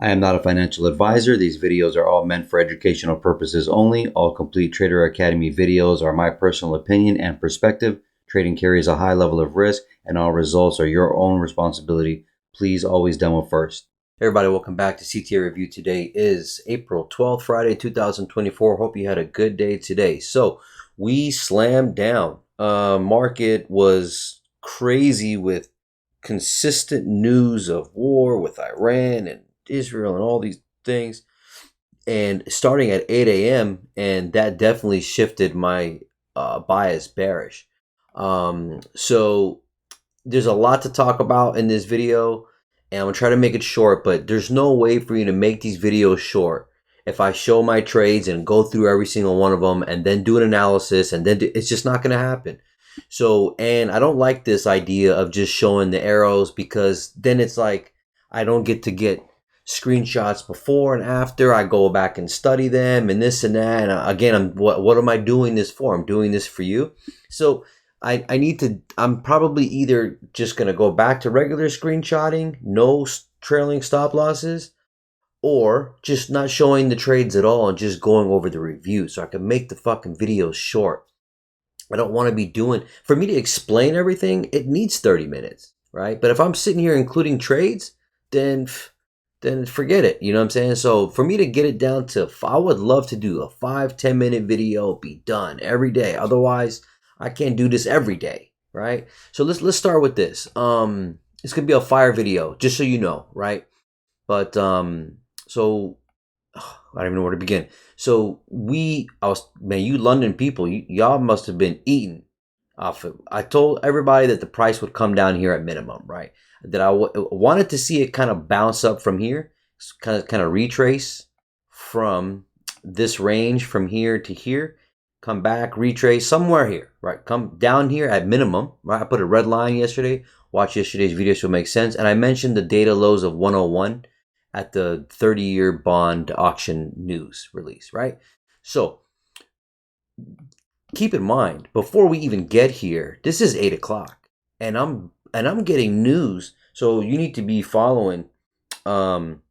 I am not a financial advisor. These videos are all meant for educational purposes only. All Complete Trader Academy videos are my personal opinion and perspective. Trading carries a high level of risk, and all results are your own responsibility. Please always demo first. Hey everybody, welcome back to CTA Review. Today is April 12th, Friday, 2024. Hope you had a good day today. So we slammed down. Market was crazy with consistent news of war with Iran and Israel and all these things. And starting at 8 a.m., and that definitely shifted my bias bearish. So there's a lot to talk about in this video, and I'm gonna try to make it short, but there's no way for you to make these videos short if I show my trades and go through every single one of them and then do an analysis, and then it's just not gonna happen. So, and I don't like this idea of just showing the arrows, because then it's like I don't get to get screenshots before and after. I go back and study them and this and that. And again, what am I doing this for? I'm doing this for you. So I need to, I'm probably either just going to go back to regular screenshotting, no trailing stop losses, or just not showing the trades at all and just going over the review so I can make the fucking videos short. I don't want to be doing, for me to explain everything, it needs 30 minutes, right? But if I'm sitting here including trades, then forget it. You know what I'm saying? So for me to get it down to, I would love to do a 5-10 minute video, be done every day. Otherwise, I can't do this every day, right? So let's start with this. It's gonna be a fire video, just so you know, right? But so I don't even know where to begin. So man, you London people, y'all must have been eating off it. I told everybody that the price would come down here at minimum, right? That I wanted to see it kind of bounce up from here, kind of retrace from this range from here to here, come back, retrace somewhere here, right? Come down here at minimum, right? I put a red line yesterday. Watch yesterday's video so it makes sense. And I mentioned the data lows of 101 at the 30-year bond auction news release, right? So keep in mind, before we even get here, this is 8 o'clock, and I'm getting news. So you need to be following. Damn.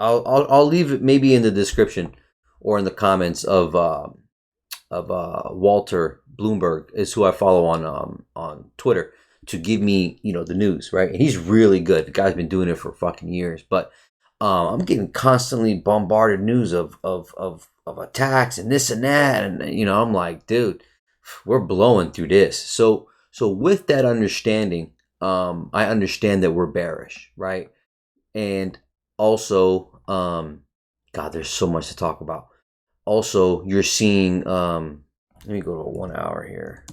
I'll leave it maybe in the description or in the comments of Walter Bloomberg is who I follow on Twitter, to give me, the news, right? And he's really good. The guy's been doing it for fucking years. But I'm getting constantly bombarded news of attacks and this and that, and I'm like, dude, we're blowing through this. So with that understanding, I understand that we're bearish, right? And also, God, there's so much to talk about. Also, you're seeing, let me go to 1 hour here.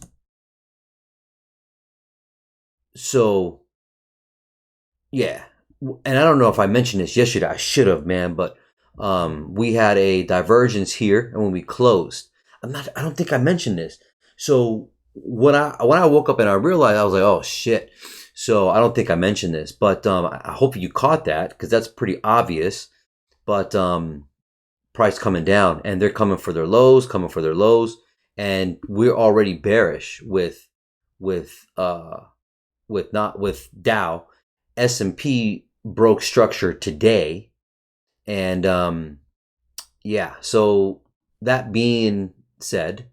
So, yeah, and I don't know if I mentioned this yesterday. I should have, man, but we had a divergence here, and when we closed, I don't think I mentioned this. So when I woke up and I realized, I was like, oh shit. So I don't think I mentioned this, but I hope you caught that, because that's pretty obvious. But price coming down, and they're coming for their lows, and we're already bearish with Dow. S&P broke structure today, and yeah. So that being said,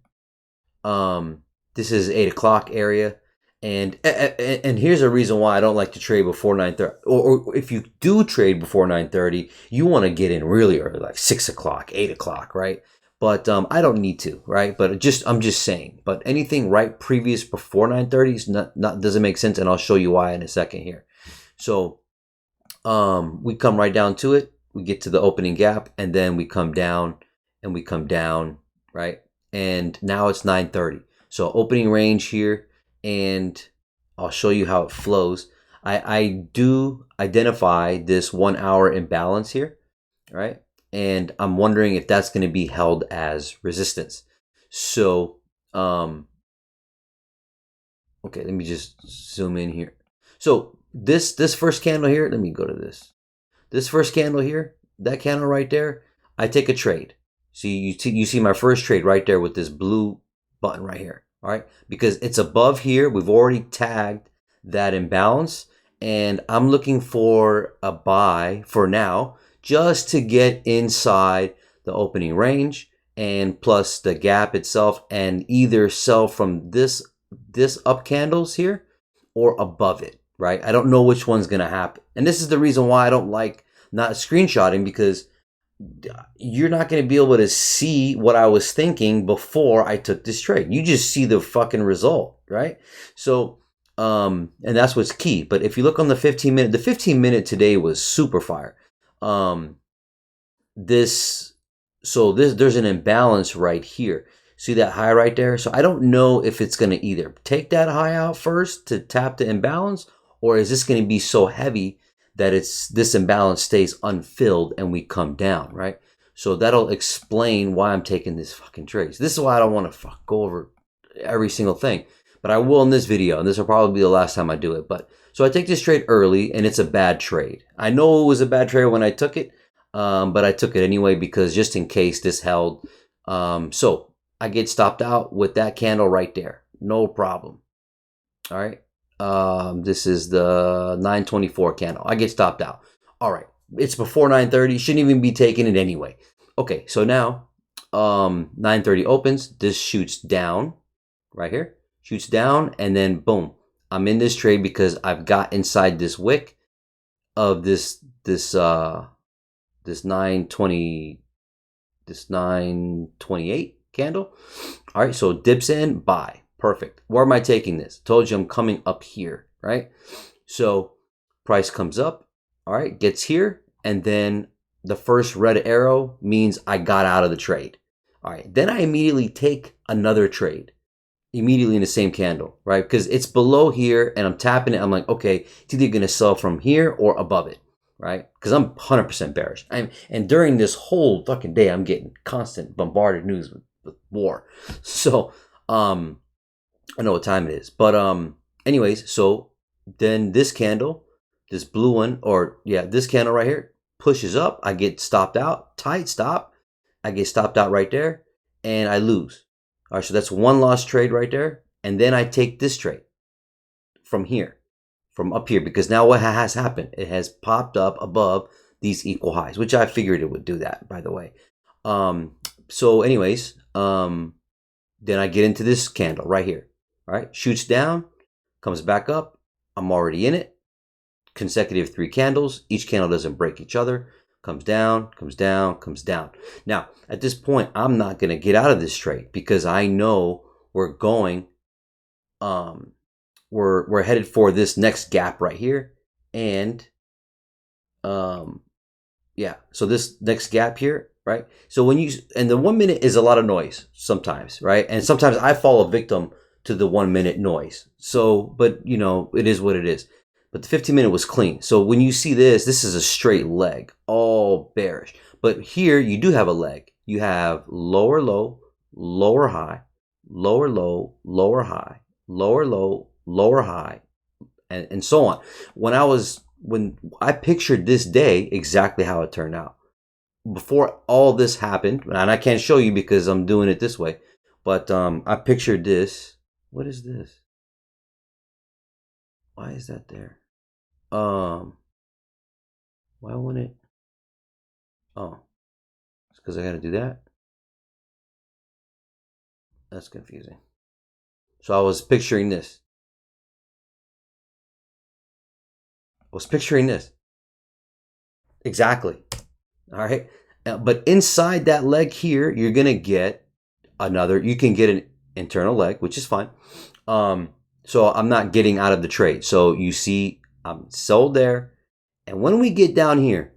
this is 8 o'clock area, and here's a reason why I don't like to trade before 9:30, or if you do trade before 9:30, you want to get in really early, like 6 o'clock, 8 o'clock, right? But I don't need to, right? But I'm just saying. But anything right previous before 9:30 is not doesn't make sense, and I'll show you why in a second here. So we come right down to it. We get to the opening gap, and then we come down, and we come down, right? And now it's 9:30. So opening range here, and I'll show you how it flows. I do identify this 1 hour imbalance here, right? And I'm wondering if that's going to be held as resistance. So, okay, let me just zoom in here. So this first candle here, let me go to this. This first candle here, that candle right there, I take a trade. See, you see my first trade right there with this blue button right here, all right? Because it's above here. We've already tagged that imbalance, and I'm looking for a buy for now just to get inside the opening range and plus the gap itself, and either sell from this up candles here or above it, right? I don't know which one's going to happen. And this is the reason why I don't like not screenshotting, because you're not going to be able to see what I was thinking before I took this trade. You just see the fucking result, right? So, and that's what's key. But if you look on the 15 minute, the 15 minute today was super fire. There's an imbalance right here. See that high right there? So I don't know if it's going to either take that high out first to tap the imbalance, or is this going to be so heavy that this imbalance stays unfilled and we come down, right? So that'll explain why I'm taking this fucking trade. So this is why I don't want to go over every single thing, but I will in this video, and this will probably be the last time I do it. But so I take this trade early, and it's a bad trade. I know it was a bad trade when I took it, but I took it anyway because just in case this held. So I get stopped out with that candle right there, no problem. All right. This is the 924 candle. I get stopped out. All right. It's before 9:30. Shouldn't even be taking it anyway. Okay. So now, 9:30 opens. This shoots down right here, shoots down, and then boom, I'm in this trade because I've got inside this wick of this 928 candle. All right. So dips in, buy. Perfect. Where am I taking this? Told you I'm coming up here, right? So price comes up, all right, gets here, and then the first red arrow means I got out of the trade. All right, then I immediately take another trade, immediately in the same candle, right? Because it's below here, and I'm tapping it. I'm like, okay, it's either going to sell from here or above it, right? Because I'm 100% bearish. And during this whole fucking day, I'm getting constant bombarded news with war. So, I know what time it is, but anyways, so then this candle, this blue one, this candle right here pushes up. I get stopped out, tight stop. I get stopped out right there, and I lose. All right, so that's one lost trade right there, and then I take this trade from here, from up here, because now what has happened? It has popped up above these equal highs, which I figured it would do that, by the way. So anyways, then I get into this candle right here. All right, shoots down, comes back up. I'm already in it. Consecutive 3 candles. Each candle doesn't break each other. Comes down, comes down, comes down. Now, at this point, I'm not going to get out of this trade because I know we're going, we're headed for this next gap right here. And, yeah, so this next gap here, right? So and the 1 minute is a lot of noise sometimes, right? And sometimes I fall a victim to the 1 minute noise. So, but you know, it is what it is. But the 15 minute was clean. So when you see this is a straight leg, all bearish. But here you do have a leg. You have lower low, lower high, lower low, lower high, lower low, lower high, and so on. When I pictured this day exactly how it turned out. Before all this happened, and I can't show you because I'm doing it this way, but I pictured this. What is this? Why is that there? Why won't it? Oh, it's because I got to do that. That's confusing. So I was picturing this. Exactly. All right. But inside that leg here, you're going to get you can get an internal leg, which is fine. So I'm not getting out of the trade. So you see, I'm sold there. And when we get down here,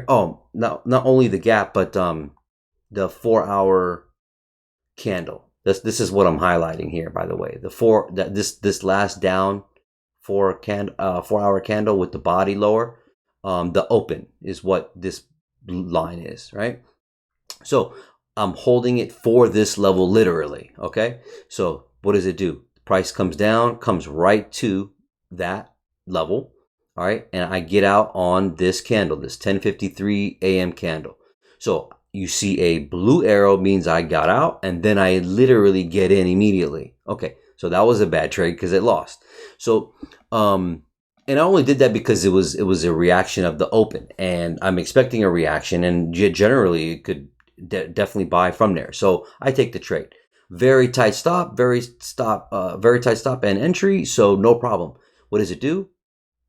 oh, not only the gap, but the 4 hour candle. This is what I'm highlighting here, by the way. This last down 4 hour candle with the body lower, the open is what this line is, right? So I'm holding it for this level literally, okay? So what does it do? The price comes down, comes right to that level, all right? And I get out on this candle, this 10:53 a.m. candle. So you see a blue arrow means I got out, and then I literally get in immediately. Okay, so that was a bad trade because it lost. So And I only did that because it was a reaction of the open, and I'm expecting a reaction, and generally it could definitely buy from there. So I take the trade. Very tight stop, very tight stop and entry. So no problem. What does it do?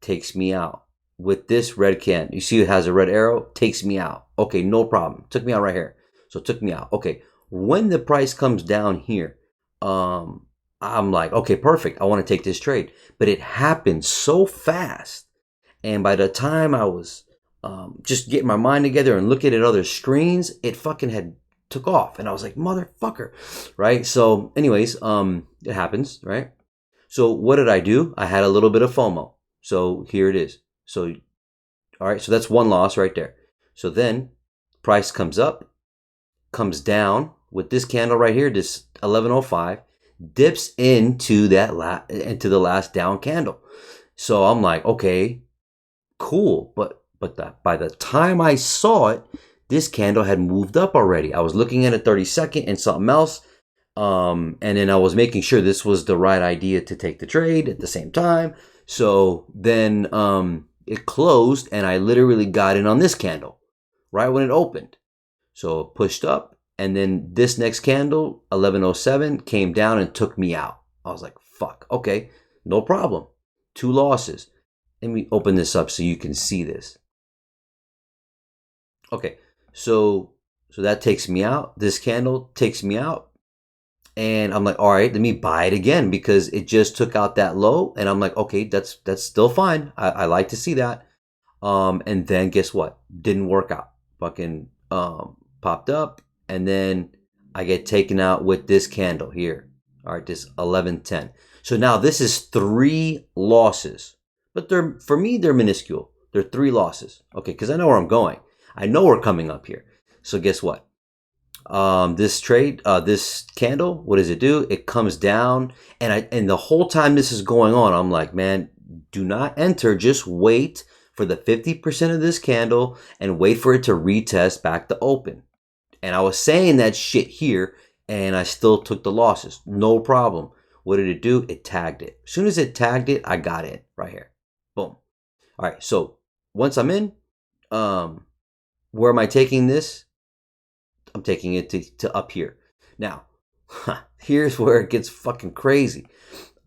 Takes me out with this red can. You see, it has a red arrow. Takes me out. Okay, no problem. Took me out right here. So it took me out. Okay, when the price comes down here, I'm like, okay, perfect. I want to take this trade. But it happened so fast. And by the time I was just getting my mind together and looking at other screens, it fucking had took off. And I was like, motherfucker. Right? So, anyways, it happens, right? So what did I do? I had a little bit of FOMO. So here it is. So, all right. So that's one loss right there. So then price comes up, comes down with this candle right here, this 1105, dips into into the last down candle. So I'm like, okay, cool. But by the time I saw it, this candle had moved up already. I was looking at a 30-second and something else. And then I was making sure this was the right idea to take the trade at the same time. So then it closed, and I literally got in on this candle right when it opened. So it pushed up, and then this next candle, 1107, came down and took me out. I was like, fuck, okay, no problem. 2 losses. Let me open this up so you can see this. Okay, so that takes me out. This candle takes me out. And I'm like, all right, let me buy it again because it just took out that low. And I'm like, okay, that's still fine. I like to see that. And then guess what? Didn't work out. Fucking popped up, and then I get taken out with this candle here. All right, this 1110. So now this is 3 losses, but for me they're minuscule. They're 3 losses. Okay, because I know where I'm going. I know we're coming up here. So guess what? This trade, this candle, what does it do? It comes down, and the whole time this is going on, I'm like, man, do not enter. Just wait for the 50% of this candle and wait for it to retest back to open. And I was saying that shit here, and I still took the losses. No problem. What did it do? It tagged it. As soon as it tagged it, I got in right here. Boom. All right. So once I'm in, where am I taking this? I'm taking it to up here. Now, here's where it gets fucking crazy.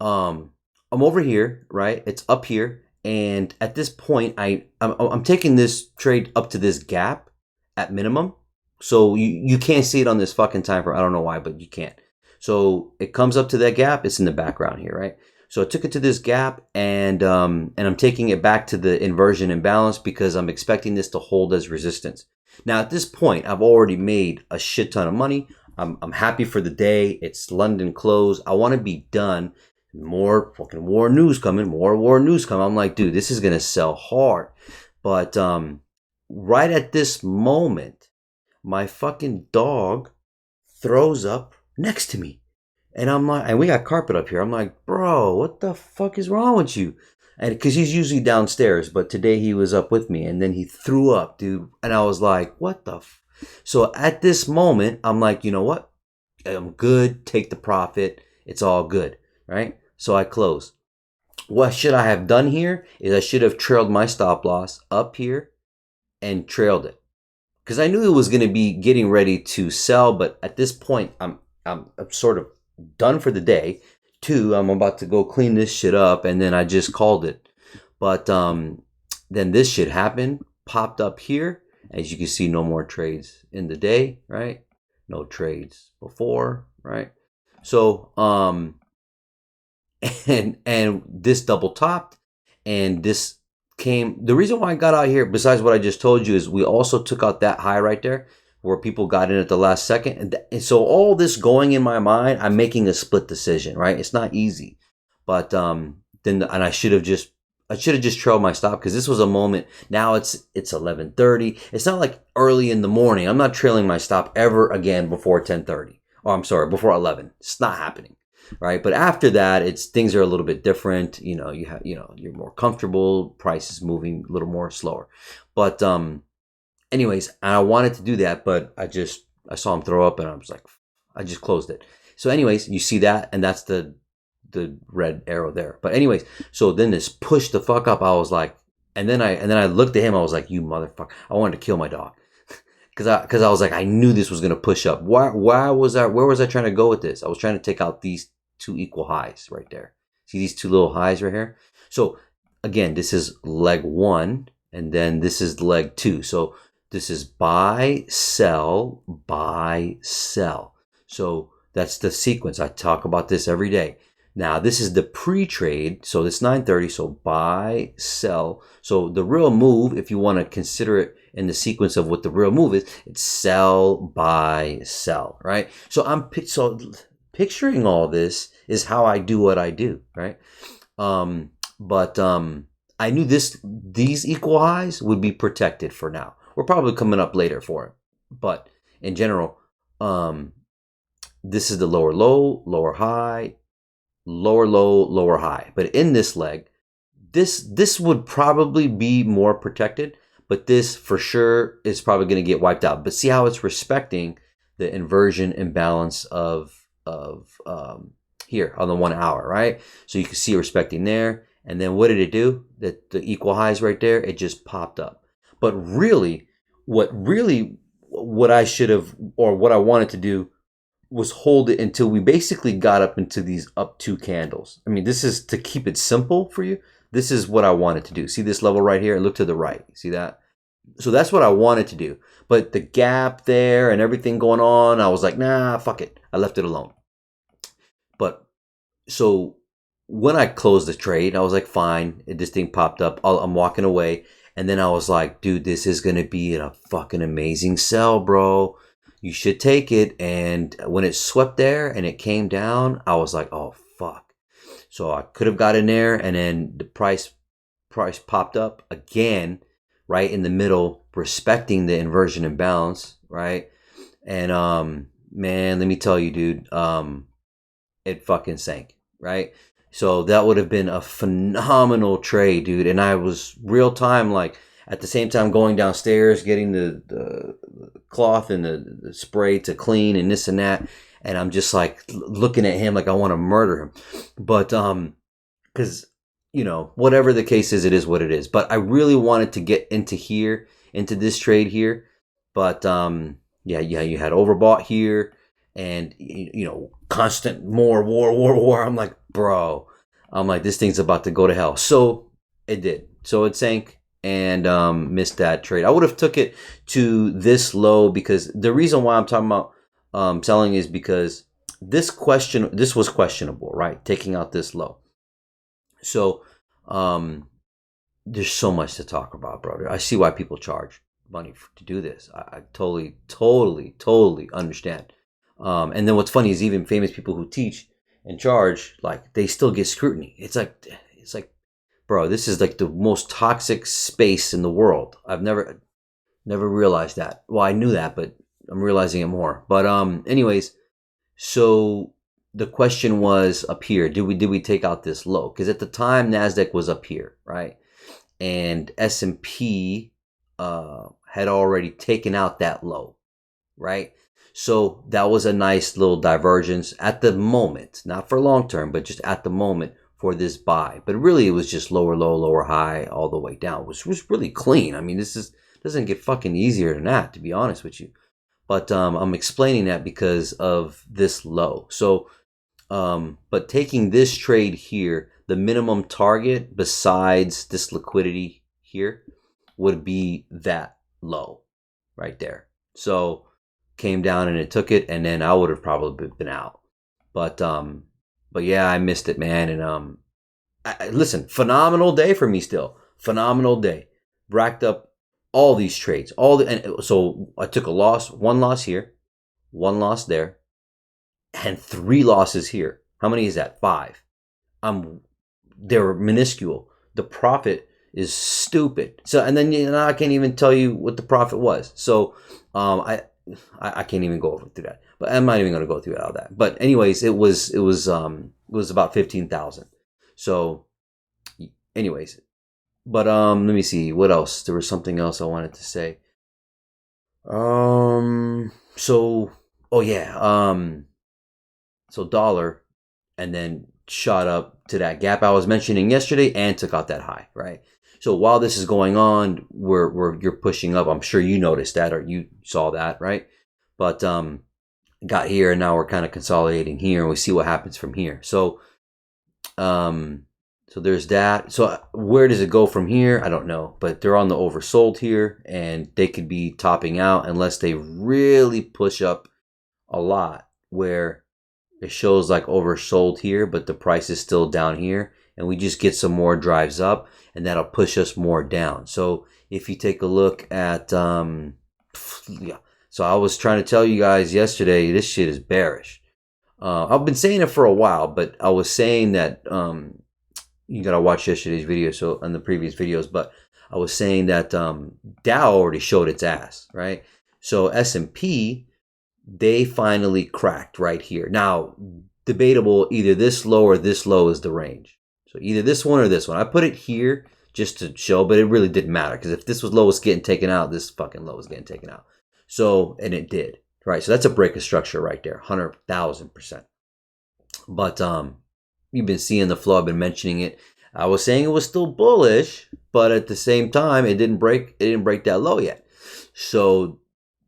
I'm over here, right? It's up here, and at this point, I'm taking this trade up to this gap at minimum. So you can't see it on this fucking time frame. I don't know why, but you can't. So it comes up to that gap. It's in the background here, right? So I took it to this gap, and I'm taking it back to the inversion imbalance because I'm expecting this to hold as resistance. Now at this point, I've already made a shit ton of money. I'm happy for the day. It's London close. I want to be done. More fucking war news coming. More war news coming. I'm like, dude, this is gonna sell hard. But right at this moment, my fucking dog throws up next to me. And I'm like, and we got carpet up here. I'm like, bro, what the fuck is wrong with you? And because he's usually downstairs, but today he was up with me, and then he threw up, dude. And I was like, what the So at this moment, I'm like, you know what? I'm good. Take the profit. It's all good, right? So I close. What should I have done here is I should have trailed my stop loss up here and trailed it. Because I knew it was going to be getting ready to sell, but at this point, I'm sort of done for the day. 2, I'm about to go clean this shit up, and then I just called it. But then this shit happened, popped up here. As you can see, no more trades in the day, right? No trades before, right? So and this double topped, and this came. The reason why I got out here, besides what I just told you, is we also took out that high right there where people got in at the last second. And so all this going in my mind, I'm making a split decision, right? It's not easy. But I should have just trailed my stop, because this was a moment. Now it's 11:30. It's not like early in the morning. I'm not trailing my stop ever again before 10:30. Oh, I'm sorry, before 11. It's not happening. Right. But after that, things are a little bit different. You're more comfortable. Price is moving a little more slower. But anyways, I wanted to do that, but I saw him throw up, and I was like, I just closed it. So anyways, you see that, and that's the the red arrow there. But anyways, so then this pushed the fuck up. I was like, and then I looked at him. I was like, you motherfucker! I wanted to kill my dog because I was like, I knew this was gonna push up. Why was I? Where was I trying to go with this? I was trying to take out these two equal highs right there. See these two little highs right here? So again, this is leg one, and then this is leg two. So this is buy, sell, buy, sell. So that's the sequence. I talk about this every day. Now this is the pre-trade. So it's 9:30. So buy, sell. So the real move, if you want to consider it in the sequence of what the real move is, it's sell, buy, sell, right? So picturing all this is how I do what I do, right? But I knew these equal highs would be protected for now. We're probably coming up later for it, but in general, this is the lower low, lower high, lower low, lower high. But in this leg, this would probably be more protected, but this for sure is probably going to get wiped out. But see how it's respecting the inversion imbalance of here on the 1 hour, right? So you can see respecting there. And then what did it do? The equal highs right there, it just popped up. But really, what I should have, or what I wanted to do, was hold it until we basically got up into these up two candles. I mean, this is to keep it simple for you. This is what I wanted to do. See this level right here? Look to the right. See that? So that's what I wanted to do. But the gap there and everything going on, I was like, nah, fuck it. I left it alone. But so when I closed the trade, I was like, fine. This thing popped up. I'm walking away. And then I was like, dude, this is going to be a fucking amazing sell, bro. You should take it. And when it swept there and it came down, I was like, oh, fuck. So I could have got in there, and then the price popped up again, right in the middle, respecting the inversion imbalance, right? And man, let me tell you, dude, it fucking sank, right? So that would have been a phenomenal trade, dude. And I was real time, like at the same time going downstairs, getting the cloth and the spray to clean and this and that. And I'm just like looking at him like I want to murder him. But because, you know, whatever the case is, it is what it is. But I really wanted to get into this trade here. But yeah, you had overbought here. And, you know, constant more war. I'm like, bro, this thing's about to go to hell. So it did. So it sank and missed that trade. I would have took it to this low, because the reason why I'm talking about selling is because this was questionable, right? Taking out this low. So there's so much to talk about, brother. I see why people charge money to do this. I totally understand. And then what's funny is even famous people who teach and charge, like, they still get scrutiny. It's like, bro, this is like the most toxic space in the world. I've never realized that. Well, I knew that, but I'm realizing it more. But anyways, so the question was up here, did we take out this low? Because at the time Nasdaq was up here, right? And S&P had already taken out that low, right? So that was a nice little divergence at the moment, not for long term, but just at the moment for this buy. But really, it was just lower low, lower high, all the way down, which was really clean. I mean, doesn't get fucking easier than that, to be honest with you. But I'm explaining that because of this low. So, but taking this trade here, the minimum target besides this liquidity here would be that low right there. So came down and it took it, and then I would have probably been out. But yeah, I missed it, man. And listen, phenomenal day for me still. Phenomenal day. Racked up all these trades. So I took one loss here, one loss there, and 3 losses here. How many is that? 5. They're minuscule. The profit is stupid. So, and then I can't even tell you what the profit was. So I can't even go through that, but I'm not even going to go through all that. But anyways, it was about 15,000. So anyways, but let me see what else. There was something else I wanted to say. So oh yeah, so dollar, and then shot up to that gap I was mentioning yesterday and took out that high, right? So while this is going on, you're pushing up. I'm sure you noticed that or you saw that, right? But got here and now we're kind of consolidating here and we see what happens from here. So so there's that. So where does it go from here? I don't know, but they're on the oversold here and they could be topping out unless they really push up a lot where it shows like oversold here, but the price is still down here and we just get some more drives up and that'll push us more down. So if you take a look at, yeah. So I was trying to tell you guys yesterday, this shit is bearish. I've been saying it for a while, but I was saying that, you gotta watch yesterday's video, so on the previous videos, but I was saying that Dow already showed its ass, right? So S&P, they finally cracked right here. Now, debatable, either this low or this low is the range. So either this one or this one. I put it here just to show, but it really didn't matter because if this was low was getting taken out, this fucking low was getting taken out. So, and it did, right? So that's a break of structure right there, 100,000%. But you've been seeing the flow. I've been mentioning it. I was saying it was still bullish, but at the same time, it didn't break that low yet. So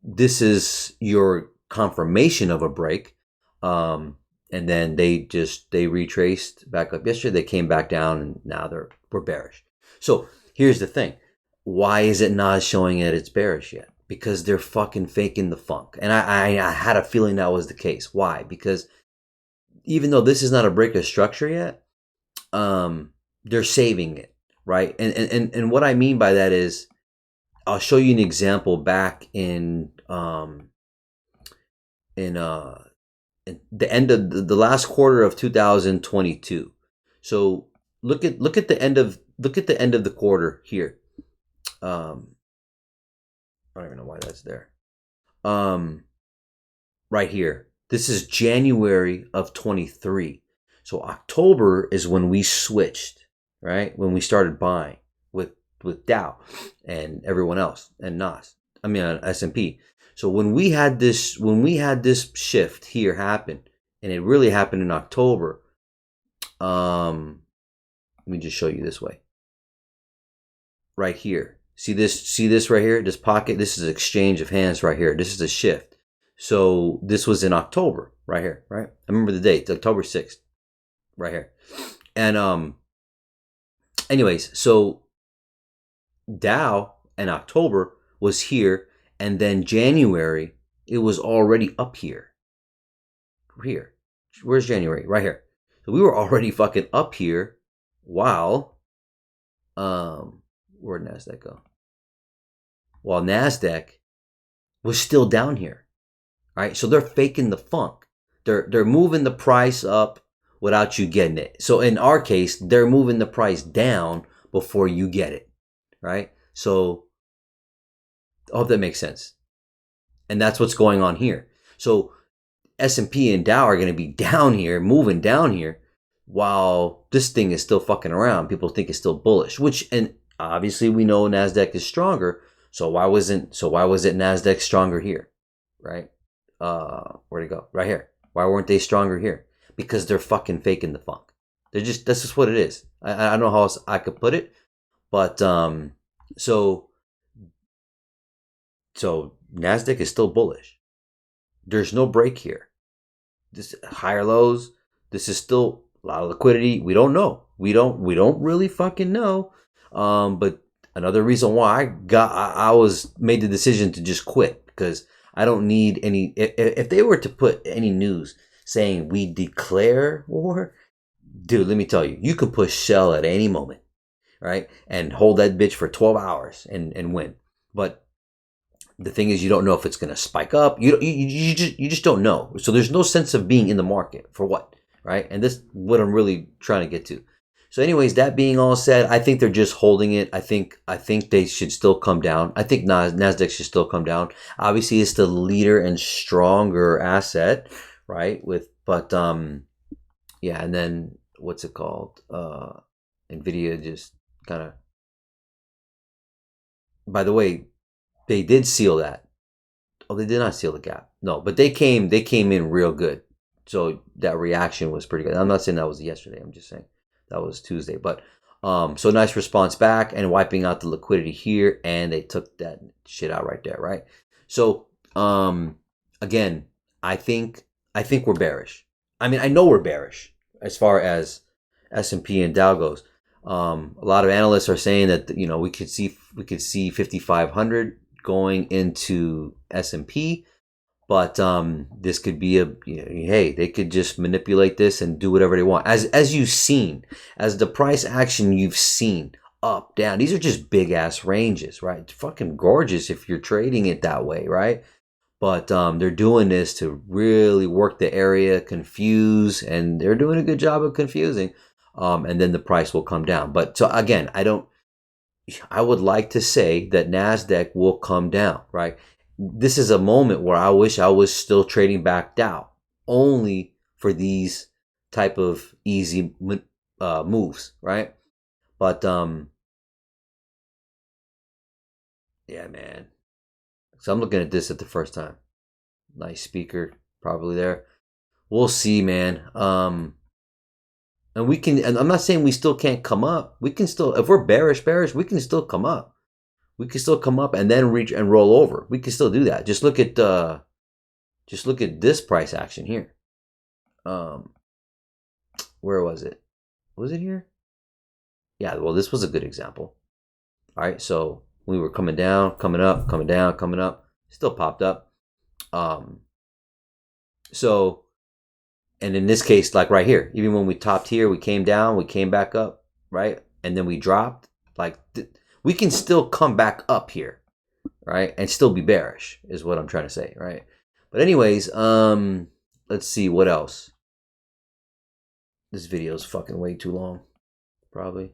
this is your confirmation of a break. And then they retraced back up yesterday. They came back down and now we're bearish. So here's the thing. Why is it not showing that it's bearish yet? Because they're fucking faking the funk. And I had a feeling that was the case. Why? Because even though this is not a break of structure yet, they're saving it, right? And what I mean by that is, I'll show you an example back in the end of the last quarter of 2022. So look at the end of the quarter here. I don't even know why that's there. Right here. This is January of 23. So October is when we switched, right? When we started buying with Dow and everyone else and NAS. I mean S&P. So when we had this shift here happen, and it really happened in October. Let me just show you this way. Right here. See this right here? This pocket, this is exchange of hands right here. This is a shift. So this was in October, right here, right? I remember the date, October 6th, right here. And anyways, so Dow in October was here, and then January, it was already up here. Here. Where's January? Right here. So we were already fucking up here while where'd NASDAQ go? While NASDAQ was still down here. Right? So they're faking the funk. They're moving the price up without you getting it. So in our case, they're moving the price down before you get it. Right? So I hope that makes sense. And that's what's going on here. So S&P and Dow are going to be down here, moving down here, while this thing is still fucking around. People think it's still bullish, which, and obviously we know NASDAQ is stronger. So why wasn't NASDAQ stronger here? Right? Where'd it go? Right here. Why weren't they stronger here? Because they're fucking faking the funk. That's just what it is. I don't know how else I could put it, but so NASDAQ is still bullish. There's no break here. This higher lows. This is still a lot of liquidity. We don't know. We don't really fucking know. But another reason why I was made the decision to just quit, because I don't need any. If they were to put any news saying we declare war, dude, let me tell you, you could push sell at any moment, right? And hold that bitch for 12 hours and win. But the thing is, you don't know if it's going to spike up. You just don't know. So there's no sense of being in the market for what, right? And this is what I'm really trying to get to. So anyways, that being all said, I think they're just holding it. I think they should still come down. I think NASDAQ should still come down. Obviously, it's the leader and stronger asset, right? But yeah, and then what's it called? Nvidia just kind of. By the way, they did seal that. Oh, they did not seal the gap. No, but they came in real good. So that reaction was pretty good. I'm not saying that was yesterday. I'm just saying that was Tuesday. But so nice response back and wiping out the liquidity here, and they took that shit out right there, right? So again, I think we're bearish. I mean, I know we're bearish as far as S&P and Dow goes. A lot of analysts are saying that we could see 5,500 going into S&P, but this could be hey, they could just manipulate this and do whatever they want. As you've seen, as the price action you've seen, up, down, these are just big ass ranges, right? It's fucking gorgeous if you're trading it that way, right? But they're doing this to really work the area, confuse, and they're doing a good job of confusing. And then the price will come down. But so again, I would like to say that NASDAQ will come down, right? This is a moment where I wish I was still trading back Dow, only for these type of easy moves, right? But yeah, man. So I'm looking at this at the first time. Nice speaker, probably there. We'll see, man. And we can, and I'm not saying we still can't come up. We can still, if we're bearish, we can still come up. We can still come up and then reach and roll over. We can still do that. Just look at this price action here. Where was it? Was it here? Yeah, well, this was a good example. All right, so we were coming down, coming up, coming down, coming up, still popped up. So, and in this case, like right here, even when we topped here, we came down, we came back up, right? And then we dropped. Like, we can still come back up here, right? And still be bearish, is what I'm trying to say, right? But anyways, let's see what else. This video is fucking way too long, probably.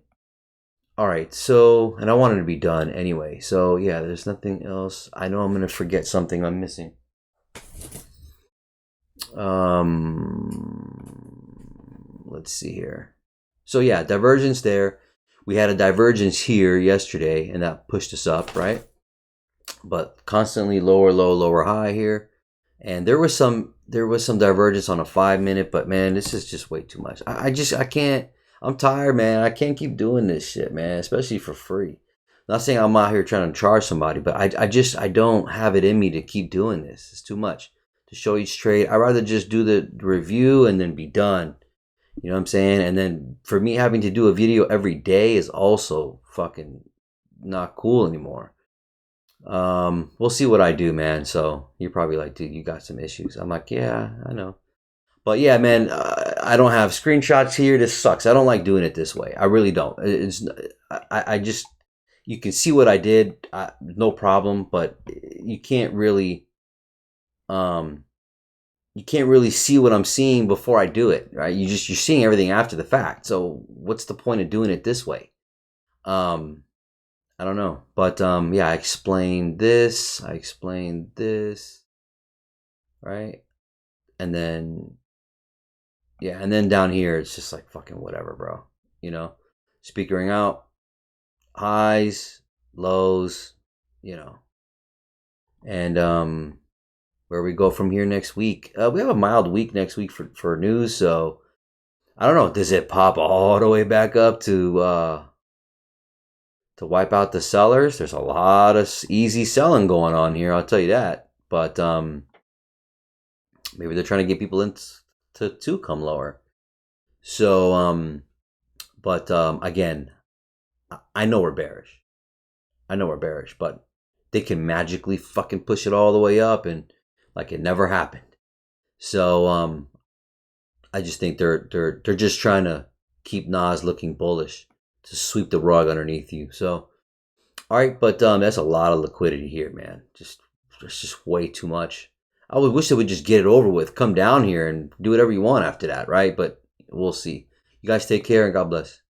All right, so, and I wanted to be done anyway. So yeah, there's nothing else. I know I'm gonna forget something I'm missing. Let's see here. So yeah, divergence there. We had a divergence here yesterday, and that pushed us up, right? But constantly lower low, lower high here, and there was some divergence on a 5-minute. But man, this is just way too much. I can't. I'm tired, man. I can't keep doing this shit, man, especially for free. Not saying I'm out here trying to charge somebody, but I don't have it in me to keep doing this. It's too much to show each trade. I'd rather just do the review and then be done. You know what I'm saying? And then for me, having to do a video every day is also fucking not cool anymore. We'll see what I do, man. So you're probably like, dude, you got some issues. I'm like, yeah, I know. But yeah, man, I don't have screenshots here. This sucks. I don't like doing it this way. I really don't. I just, you can see what I did, no problem. But you can't really see what I'm seeing before I do it, right? You're seeing everything after the fact. So what's the point of doing it this way? I don't know. But yeah, I explained this, right? And then yeah, and then down here it's just like fucking whatever, bro. You know, speakering out, highs, lows, you know, and where we go from here next week. We have a mild week next week for news, so I don't know. Does it pop all the way back up to wipe out the sellers? There's a lot of easy selling going on here, I'll tell you that. But maybe they're trying to get people in to come lower. So but again, I know we're bearish. But they can magically fucking push it all the way up and like it never happened. So I just think they're just trying to keep Nas looking bullish to sweep the rug underneath you. So all right, but that's a lot of liquidity here, man. It's just way too much. I would wish they would just get it over with. Come down here and do whatever you want after that, right? But we'll see. You guys take care and God bless.